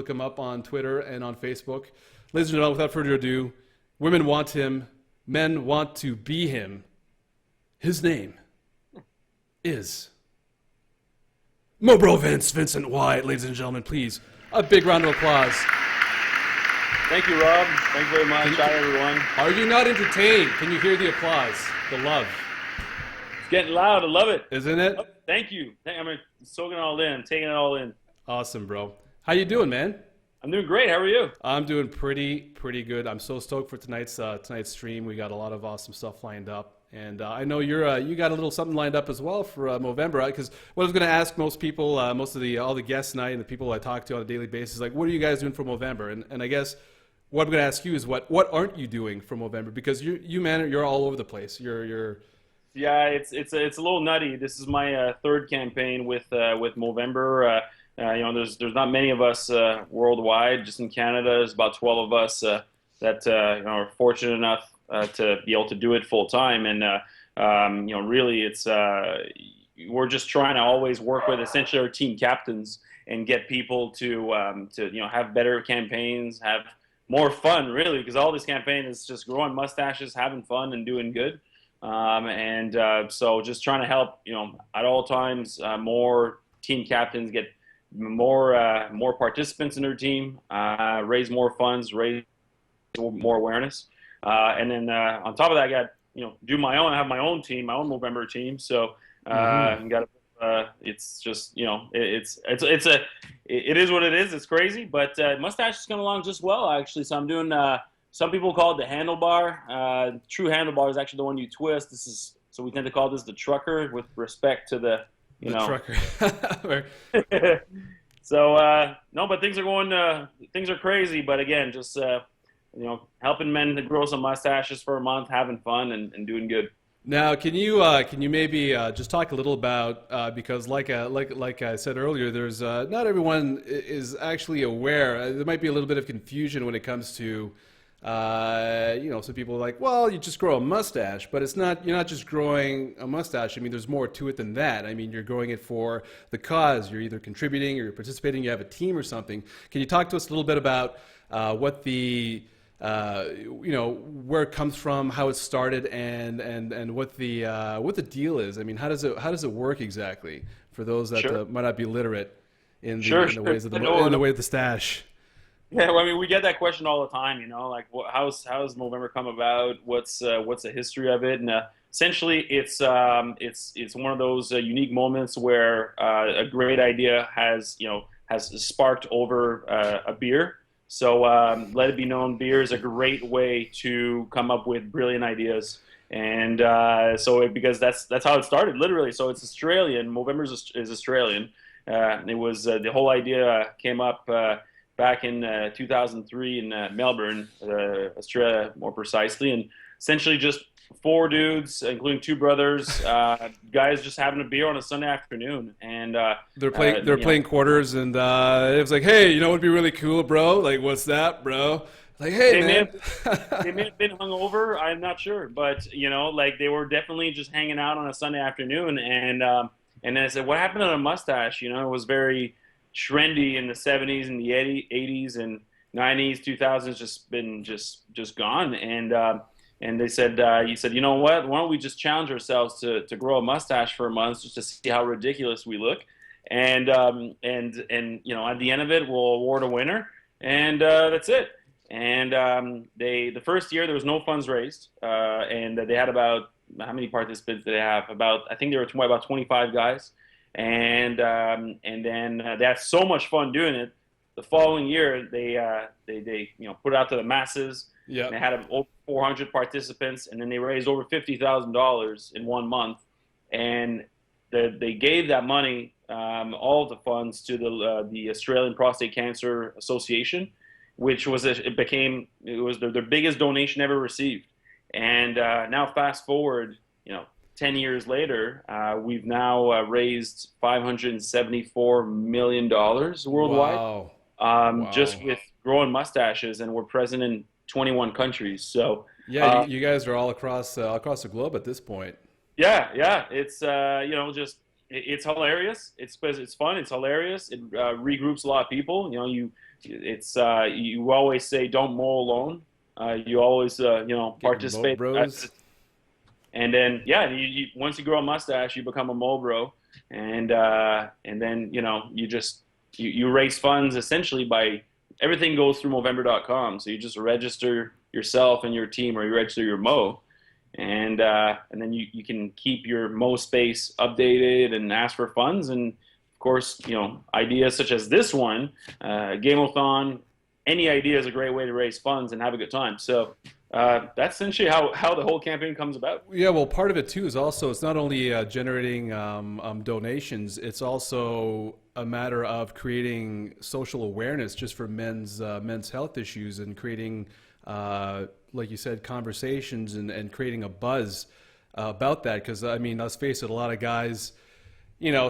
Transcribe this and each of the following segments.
Look him up on Twitter and on Facebook. Ladies and gentlemen, without further ado, women want him, men want to be him. His name is Vincent White. Ladies and gentlemen, please, a big round of applause. Thank you, Rob. Thank you very much. Hi, everyone. Are you not entertained? Can you hear the applause, the love? It's getting loud. I love it. Isn't it? Oh, thank you. I'm soaking it all in. I'm taking it all in. Awesome, bro. How you doing, man? I'm doing great. How are you? I'm doing pretty good. I'm so stoked for tonight's stream. We got a lot of awesome stuff lined up, and I know you got a little something lined up as well for Movember. Because what I was going to ask most people, most of all the guests tonight, and the people I talk to on a daily basis, like, what are you guys doing for Movember? And I guess what I'm going to ask you is what aren't you doing for Movember? Because you man, you're all over the place. You're Yeah, it's a little nutty. This is my third campaign with Movember. There's not many of us worldwide. Just in Canada, there's about 12 of us that are fortunate enough to be able to do it full time. And really, it's we're just trying to always work with essentially our team captains and get people to have better campaigns, have more fun, really, because all this campaign is just growing mustaches, having fun, and doing good. So just trying to help, at all times, more team captains get more participants in their team, raise more funds, raise more awareness, and then on top of that, I got I have my own team, my own Movember team. So it's just it is what it is. It's crazy, but mustache is coming along just well, actually. So I'm doing. Some people call it the handlebar. True handlebar is actually the one you twist. So we tend to call this the trucker with respect to the trucker. So no, but things are going. Things are crazy, but again, just helping men to grow some mustaches for a month, having fun and doing good. Now, can you maybe just talk a little about because like I said earlier, there's not everyone is actually aware. There might be a little bit of confusion when it comes to some people are like, well, you just grow a mustache, but you're not just growing a mustache. I mean, there's more to it than that. I mean, you're growing it for the cause. You're either contributing or you're participating. You have a team or something. Can you talk to us a little bit about what the where it comes from, how it started, and what the deal is? I mean, how does it work exactly for those that Sure. Might not be literate in Sure. the ways of No. the way of the stash? Yeah, well, I mean, we get that question all the time. Like, how's Movember come about? What's the history of it? And essentially, it's one of those unique moments where a great idea has sparked over a beer. So let it be known, beer is a great way to come up with brilliant ideas, and because that's how it started, literally. So it's Australian. Movember is Australian. It was the whole idea came up back in 2003 in Melbourne, Australia, more precisely, and essentially just four dudes, including two brothers, guys just having a beer on a Sunday afternoon, and they're playing quarters, and it was like, hey, what'd be really cool, bro? Like, what's that, bro? Like, hey, man. They may have been hungover. I'm not sure, but like they were definitely just hanging out on a Sunday afternoon, and then I said, what happened to the mustache? It was very trendy in the 70s and the 80s and 90s, 2000s, just gone, and they said, he said, you know what? Why don't we just challenge ourselves to grow a mustache for a month just to see how ridiculous we look, and at the end of it, we'll award a winner, and that's it. And the first year there was no funds raised, and they had about, how many participants did they have? I think there were about 25 guys, and then they had so much fun doing it. The following year they put it out to the masses. Yeah. They had over 400 participants, and then they raised over $50,000 in 1 month, and they gave that money, all of the funds, to the Australian Prostate Cancer Association, which was their biggest donation ever received. And now fast forward, 10 years later, we've now raised $574 million worldwide. Wow. Just with growing mustaches, and we're present in 21 countries. So yeah, you guys are all across the globe at this point. Yeah, it's it's hilarious. It's fun. It's hilarious. It regroups a lot of people. it's you always say don't mow alone. You always Get your mo participate. bros. And then yeah, once you grow a mustache, you become a Mobro, and then you just you raise funds essentially by everything goes through Movember.com. So you just register yourself and your team, or you register your Mo, and then you can keep your Mo space updated and ask for funds. And of course, ideas such as this one, Gameathon, any idea is a great way to raise funds and have a good time. So that's essentially how the whole campaign comes about. Yeah, well, part of it too is also it's not only generating donations, it's also a matter of creating social awareness just for men's health issues and creating, like you said, conversations and creating a buzz about that. Because I mean, let's face it, a lot of guys.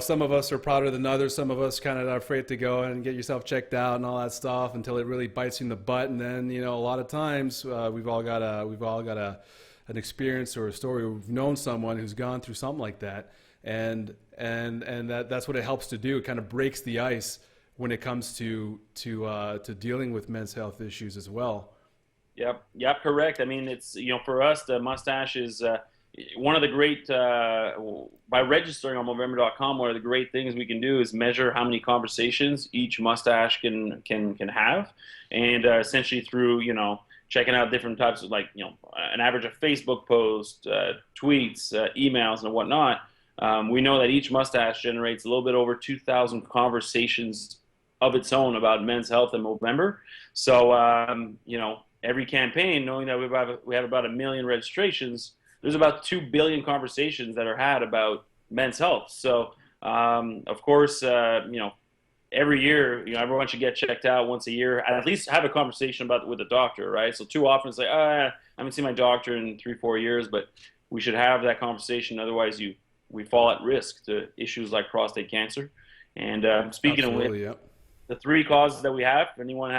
Some of us are prouder than others. Some of us kind of are afraid to go and get yourself checked out and all that stuff until it really bites you in the butt. And then, a lot of times we've all got an experience or a story. We've known someone who's gone through something like that, and that's what it helps to do. It kind of breaks the ice when it comes to dealing with men's health issues as well. Yep, correct. I mean, it's for us, the mustache is. One of the great by registering on Movember.com, one of the great things we can do is measure how many conversations each mustache can have, and essentially through checking out different types of an average of Facebook posts, tweets, emails, and whatnot. We know that each mustache generates a little bit over 2,000 conversations of its own about men's health in Movember. So every campaign, knowing that we have about 1 million registrations, there's about 2 billion conversations that are had about men's health. So, of course, every year, everyone should get checked out once a year, at least have a conversation about it with a doctor, right? So too often it's like, I haven't seen my doctor in 3-4 years, but we should have that conversation. Otherwise, we fall at risk to issues like prostate cancer. And speaking Absolutely, of yeah. the 3 causes that we have, if anyone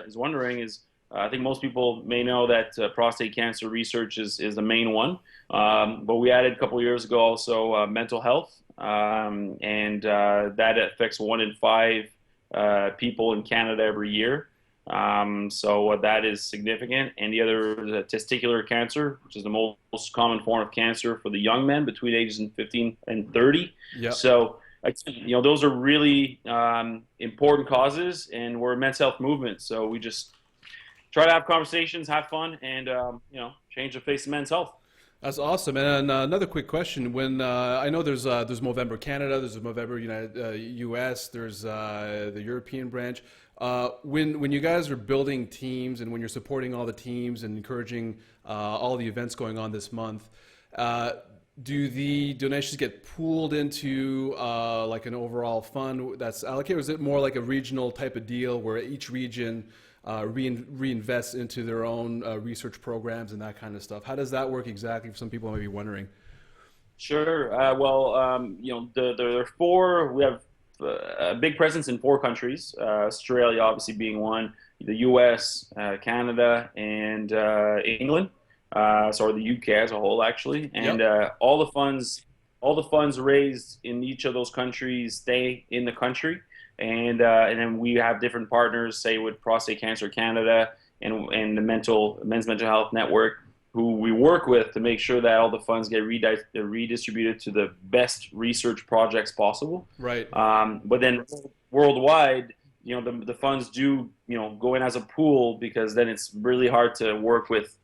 is wondering, is I think most people may know that prostate cancer research is the main one, but we added a couple of years ago also mental health, and that affects 1 in 5 people in Canada every year. So that is significant. And the other is testicular cancer, which is the most common form of cancer for the young men between ages of 15 and 30. Yep. So those are really important causes, and we're a men's health movement. So we just try to have conversations, have fun, and change the face of men's health. That's awesome. And another quick question: when I know there's Movember Canada, there's a Movember US, there's the European branch. When you guys are building teams and when you're supporting all the teams and encouraging all the events going on this month, do the donations get pooled into like an overall fund that's allocated, or is it more like a regional type of deal where each region reinvest into their own research programs and that kind of stuff? How does that work exactly? For some people might be wondering. Sure. There are 4. We have a big presence in 4 countries. Australia, obviously, being one. The U.S., Canada, and England. Or the UK as a whole, actually. And Yep. all the funds raised in each of those countries stay in the country. And then we have different partners, say with Prostate Cancer Canada and the Men's Mental Health Network, who we work with to make sure that all the funds get redistributed to the best research projects possible. Right. But then worldwide, the funds do go in as a pool, because then it's really hard to work with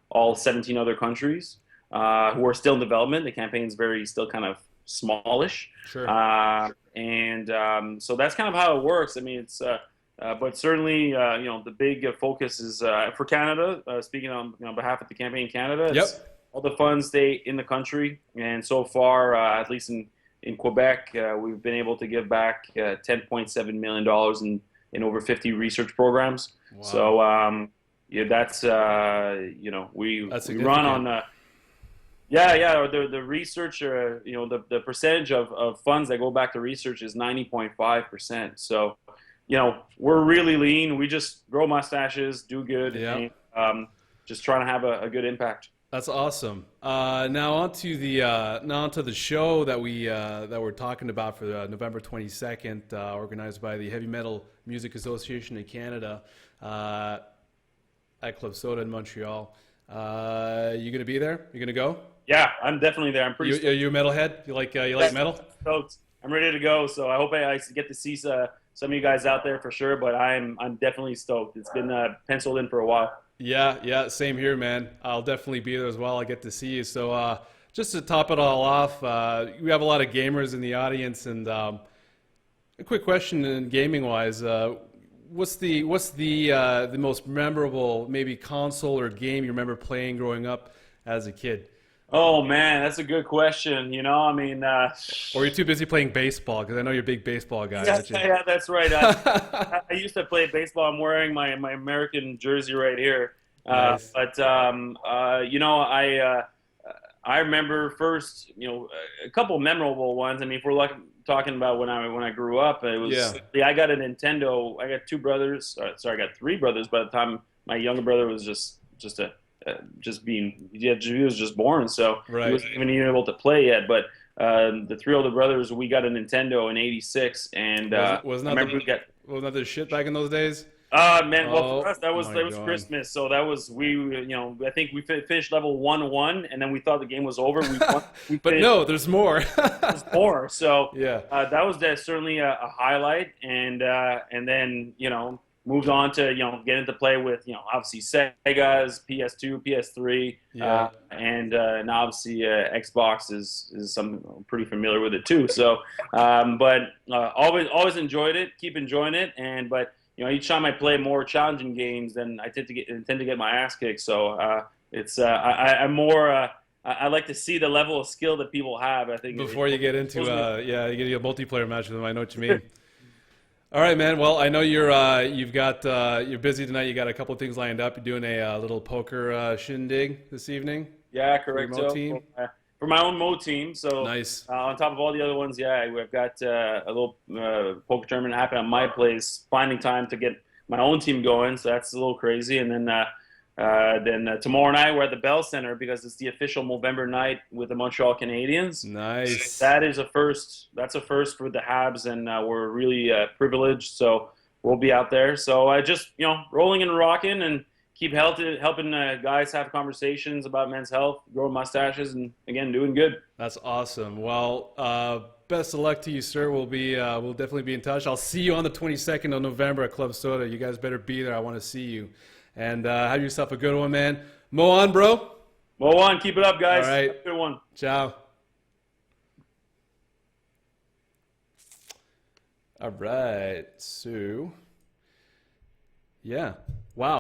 all 17 other countries who are still in development. The campaign is still kind of smallish. Sure. So that's kind of how it works. I mean, it's but certainly the big focus is for Canada. Speaking on behalf of the campaign Canada, Yep. all the funds stay in the country, and so far, at least in Quebec, we've been able to give back $10.7 million in over 50 research programs. Wow. So that's we run on. The research, the percentage of funds that go back to research is 90.5%. So, we're really lean. We just grow mustaches, do good, Yeah. and just trying to have a good impact. That's awesome. Now onto the show that we're talking about for November 22nd, organized by the Heavy Metal Music Association in Canada uh, at Club Soda in Montreal. You gonna be there? You gonna go? Yeah, I'm definitely there. I'm pretty Are stoked. you a metalhead? You like metal? Stoked. I'm ready to go. So I hope I get to see some of you guys out there for sure. But I'm definitely stoked. It's been penciled in for a while. Yeah, yeah, same here, man. I'll definitely be there as well. I get to see you. So, just to top it all off, we have a lot of gamers in the audience, and a quick question in gaming wise, what's the most memorable maybe console or game you remember playing growing up as a kid? Oh man, that's a good question. I mean, Or you're too busy playing baseball? Because I know you're a big baseball guy, yeah, aren't you? yeah, that's right. I used to play baseball. I'm wearing my American jersey right here. Nice. But I remember first, a couple memorable ones. I mean, if we're talking about when I grew up, it was Yeah. yeah, I got a Nintendo. I got two brothers. Sorry, I got three brothers. By the time my younger brother was just being yeah, he was just born, so he Right. wasn't even able to play yet. But the three older brothers, we got a Nintendo in '86, and I remember we got. Wasn't that the shit back in those days? Man, well for Oh us that was my god. Christmas, so that was I think we finished level 1-1, and then we thought the game was over. We won, we But finished no, there's more. there's more, so Yeah. that was certainly a highlight, and then moved on to get into play with obviously Sega's PS2, PS3, Yeah. and obviously Xbox is some pretty familiar with it too. So, but always enjoyed it, keep enjoying it, and but each time I play more challenging games, then I tend to get my ass kicked. So I'm more. I like to see the level of skill that people have. I think Before you get into shows me. yeah, you get a multiplayer match with them. I know what you mean. All right, man. Well, I know you're busy tonight. You got a couple of things lined up. You're doing a little poker shindig this evening Yeah, for your correct. mo So team. for my own Mo team, so Nice. on top of all the other ones, yeah, we've got a little poker tournament happening at my place. Finding time to get my own team going, so that's a little crazy. And then tomorrow night we're at the Bell Center because it's the official Movember night with the Montreal Canadiens. Nice. That is a first. That's a first for the Habs, and we're really privileged. So we'll be out there. So I just rolling and rocking and keep helping guys have conversations about men's health, growing mustaches, and again doing good. That's awesome. Well, best of luck to you, sir. We'll definitely be in touch. I'll see you on the 22nd of November at Club Soda. You guys better be there. I want to see you. And have yourself a good one, man. Mo on, bro. Well, one, keep it up, All guys. right. Have a good one. Ciao. All right. So, yeah. Wow.